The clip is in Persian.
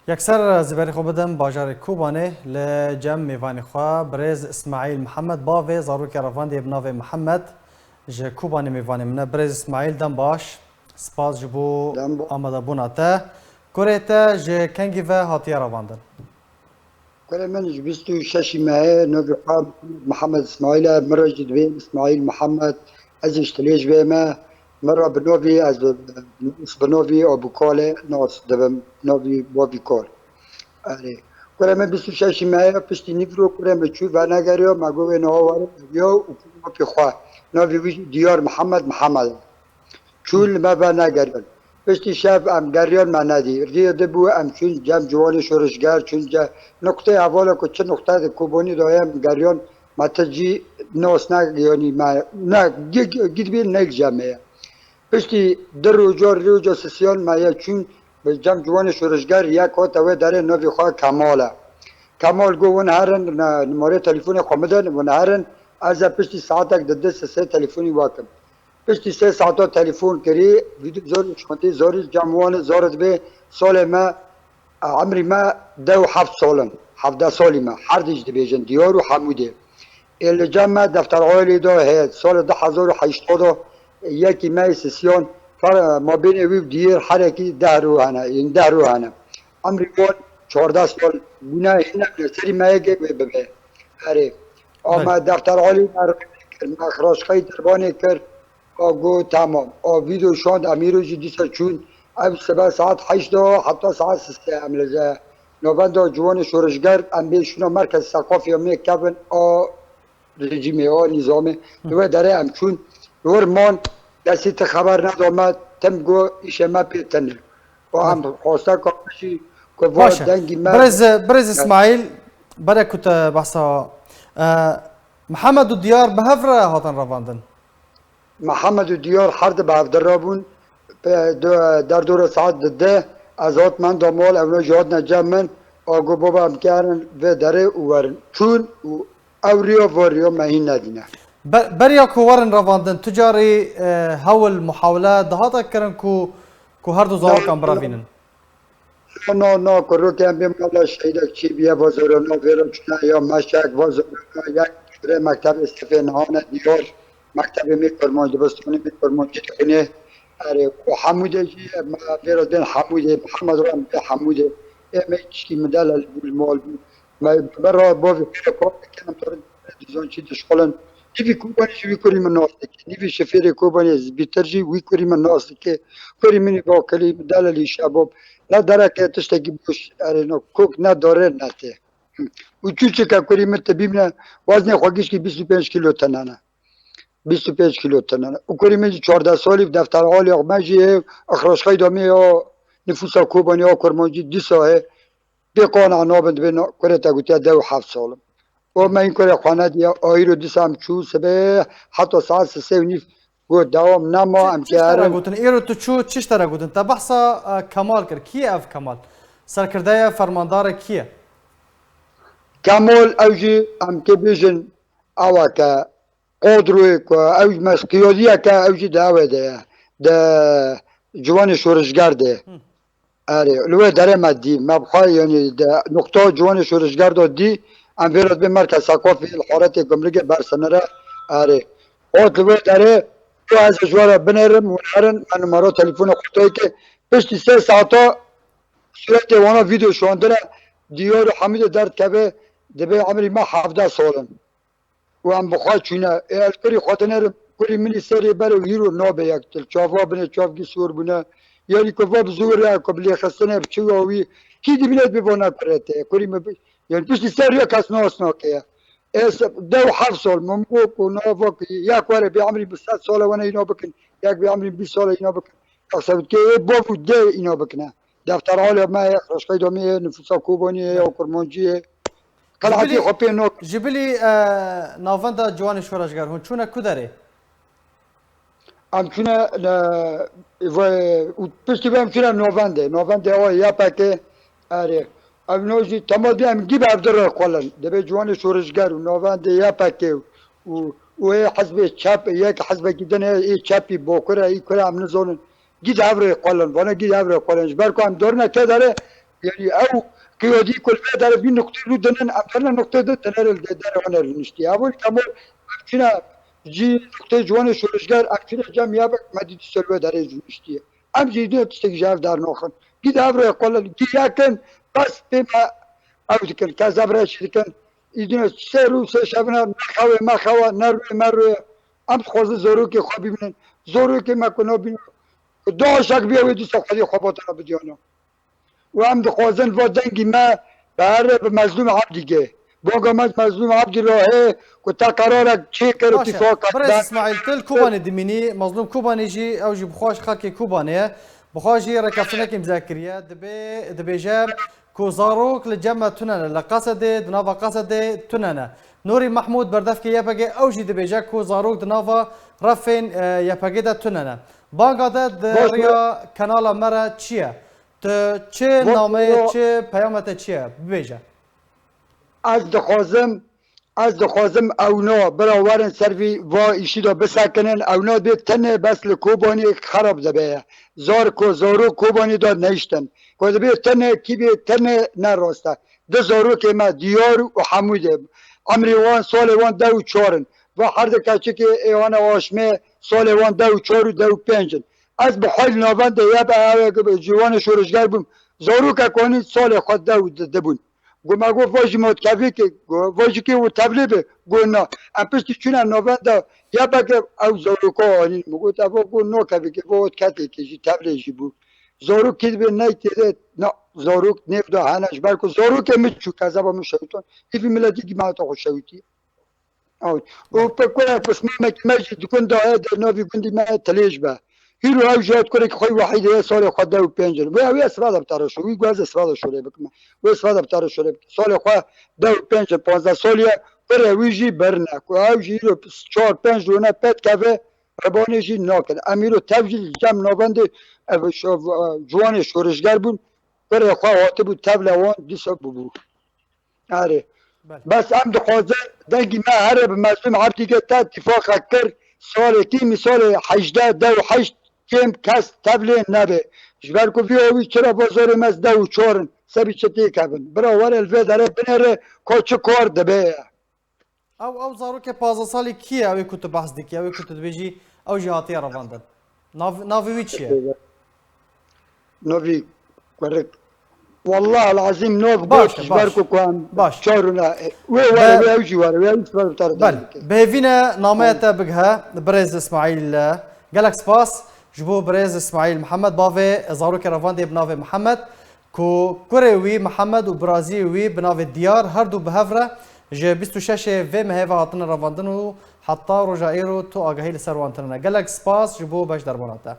یکسر زبری خوب بدم باجار کوبانه لجم میوانی خواه برز اسماعیل محمد باوی زاروک رواندی ابناوی محمد ج کوبانه میوانی منه برز اسماعیل دم باش سپاس جبو دنبال آمده بوناته کوره تا ج کنگی و هاتی رواندن كل من جبستو شاشي معاه نوفي قام محمد اسماعيل مرة جدوين اسماعيل محمد ازش تليش بيما مرة بنوفي از نص بنوفي او بكولة نص دبم نوفي بوفي كول اري كل من بستو شاشي معاه بستي نفرو كل من تشوف انا قريو ما قوي نوار بيو وكل في خواه نوفي ديار محمد محمد چول ما با نگریان پشتی شب ام گریان من ندی ریاده بو ام چون جم جوان شورشگر چون نقطه اولا که چه نقطه کوبانی دایم گریان متجی ناس نگیانی ما نه گید بین نگ جمعه پشتی در روجا سسیان ما یا چون به جم جوان شورشگر یک هات و داره نوی خواه کماله کمال گو ون هرن نماره تلفن خامدن ون هرن از پشتی ساعتک دست سه تلفنی واکم پشتی سه ساعتا تلفن کری ویدیو زور شمتی زوری جمعوان زارت به سال ما عمری ما 27 سالم 17 سالی ما هر دیج دی بیجن دیار و حموده الجامعه دفتر عالی دا هست سال 2080 یکی مای سسیان ما بین ویب دیر هر یکی 10 روزانه این 10 روزانه عمری من 14 سال گناه نکنه سری مای گه ببه اره بله اما دفتر عالی ما خراش خیلی دربانی کرد گو تمام ویدیو شاند امیرو جدی سر چون اب سبع ساعت 8 حتی ساعت 3 عملزه نوبت جوان شورشگر ام بیشونا مرکز ثقافی می کبن رژیمی نظامه و داره ام چون مان دستی خبر ندامد تم گو ایش ما پیتنه و هم بله خواسته کامشی که وا باشه دنگی ما برز اسماعیل برای کت بحثا محمد و دیار به هفره هاتن رواندن محمد و دیار هر ده به درابون در دور ساعت ده از آت من دامال اونا جهاد نجم من آگو بابا هم کردن و داره اوورن چون اوریا واریا مهین ندینه بریا کو ورن رواندن تجاری هول محاوله دهاتا کرن کو هر دو نه زاو کام براوینن نه کرو که هم بیم مولا شهیدک چی بیا وزرانا ویرو چونه یا مشک وزرانا یک شده مکتب استفه نهانه دیار مکتب میکرمانجی بستمانی میکرمانجی کنه اره و حموده جی ما ویرو دین حموده محمد رو هم حموده اما چی مدل المال ما برا باوی پیدا کنم تا دیزان چی دشخالن نیوی کوبانی جی وی کری من ناسته که نیوی شفیر کوبانی بیتر جی وی کری من ناسته که کری منی با کلی مدل لی شباب نه درکه تشتگی بوش اره نو کوک نه داره نه ته و چوچه که کری من تبیم نه وزن خواهیش که 25 کیلو تنانه 25 کیلو تنانه و کری من 14 سالی دفتر حالی اقمجی اخراج خیلی دامی یا نفوسا کوبانی ها کرمانجی 2 ساعه بقانع نابند بنا کره تا گوتیا 7 سالم و من این کره خانه دیا آهی رو دیسم چو سبه حتی ساعت 3 و نیم گو دوام نما ام چش ترا کردن گوتن ایرو تو چو چش ترا گوتن تا بحثا کمال کر کیه اف کمال سرکردای فرماندار کیه کمال اوجی ام که بیشن اوه که قدروی که اوج مسکیادیه که اوجی دعوه ده ده جوان شورشگر ده آره لوه داره مدی مبخواه یعنی ده نقطه جوان شورشگر داد دی ام بیرد به مرکز ثقافی الحارت گمرک برسنره آره اوت لوه داره تو از جوارا بنرم ونرن من مرا تلفن خطایی که پشتی 3 ساعتا صورت وانا ویدیو شواندره دیار حمید درد کبه دبه عمری ما 17 سالم و هم بخواه چونه ایل کری خاطنه کری منی سری برو هیرو نابه یک تل چافا بنه چافگی سور بونه یعنی که واب زور یا کبلی خستنه بچه آوی کی دی بینید ببانا کرده کری یعنی پشتی سر یا کس ناس ناکه ایس 7 سال ممکو که نافا که یک واره بی عمری 100 ساله ونه اینا بکن یک بی عمری 20 ساله اینا بکن اقصد که بابو ده اینا بکنه دفتر حال ما رشقه دامی نفوسا کوبانی یا بله کرمانجی قلعتی جبلی خوبی نو جبلی ناوندا جوان شورشگر هون چونه کدره همچنین و پشتی به همچنین نوونده آه یا پکه اره نوزی تمادی هم گیب عبدالله قلن دبی جوان شورشگر و نوونده یا پکه و حزب چپ یک حزب گیدن ای چپی بکره ای کره هم نزونن گید عبر قلن وانا گید عبر قلن جبر که هم دور نکه داره يعني او قيادي كل ما دار بين نقطه دنن امثال نقطه دنر الدار وانا نشتي اول كمل اكشنا جي نقطه جوان شورشگر اكشنا جام يابك مدي تسلوه دار نشتي ام جي دو تستجاب دار نوخن قد ابرا يقول لكن بس بما او ذكر كازابرا شركن يدنا سيرو سشابنا ما خوا نروي ام خوز زوروكي خو ببینن زوروكي ما كنو بين دو شك بیا ویدی سختی خواباتنا بدیانم و هم دخوازن و دنگی ما بهره به مظلوم عبدیگه بونگا مظلوم عبدی راهه که تا قرارك چه کر اتفاق برز اسماعیل تل کوبانی دمینی مظلوم کوبانی جی او جی بخواش خاکی کوبانیه بخواش جی رکفتنک مذاکریه دبی جاب کوزاروک لجمع تنانه لقصد دنافا قصد تنانه نوری محمود بردفکی یپگه او جی دبی جاب کوزاروک دنافا رفین یپگه ده تنانه بانگا ده دریا کانال مرا چیه؟ چه نامه چه پیامت چیه؟ ببیجه از دخوازم اونا براورن سروی و ایشی دا بسکنن اونا به تنه بس لکوبانی خراب دبه زارو کوبانی دا نیشتن که به تنه کی به تنه نراسته ده زارو که ما دیار و حموده عمری وان سال وان دو چارن و هر دکچه که ایوان آشمه سال وان دو چار و دو پنجن از بحال نابند یا به جوان شورشگر بوم زارو که کنید سال خود دو دبون گما گفت واجی متکفی که واجی که و تبلیبه گو نه ام پشتی چونه نوبند یا بگه او زارو که آنین مگو تبا گو نو کفی که با کتی که جی تبلیجی بود زارو که به نیتیده نه زارو نفت و هنش برکو زارو که میچو کذبا میشویتون ایفی ملتی که ما تا خوشویتی او پکوه پس مجد دکن داره در نوی گندی ما تلیش به هیرو او جات کنه که خوی وحیده سال خود دو پنجر و اوی استفاده بتاره شو وی گواز استفاده شده بکنه و استفاده بتاره شده سال خود دو پنجر 15 سالیه بره ویجی برنه که او جی رو 4-5 دونه پت کفه ربانه جی ناکن امیرو تفجیل جمع نابنده جوان شورشگر بون بره خواه واته بود تبلوان دیسا ببو آره بس هم دخوازه دنگی ما هره به مظلوم عبدی که تا اتفاق کرد سال تیمی سال 18 دو 8 کم کس تبلیغ نبه جبر کو بیاوی چرا بازار مز دو چورن سبی چتی کبن برا ور الوی داره بنره کوچ کار دبه او زارو که 15 سالی کیه اوی کتو بحث دیکی اوی کتو دبیجی او جهاتی رواندن ناوی وی چیه؟ نوی ورک والله العظيم نوف باش جبركو كان باش شارنا وي اوجي وي بتاع بل بهفينا ناميتا بقها بريز اسماعيل قالك سباس جبو بريز اسماعيل محمد بافي زارو كرافاندي بنافي محمد كو كوريوي محمد وبرازيلي بنافي الديار هردو بهفره جي 26 في مهيفا هاتنا رافاندنو حتى رجائيرو تو اغاهي لسروانتنا قالك سباس جبو باش دربوناتا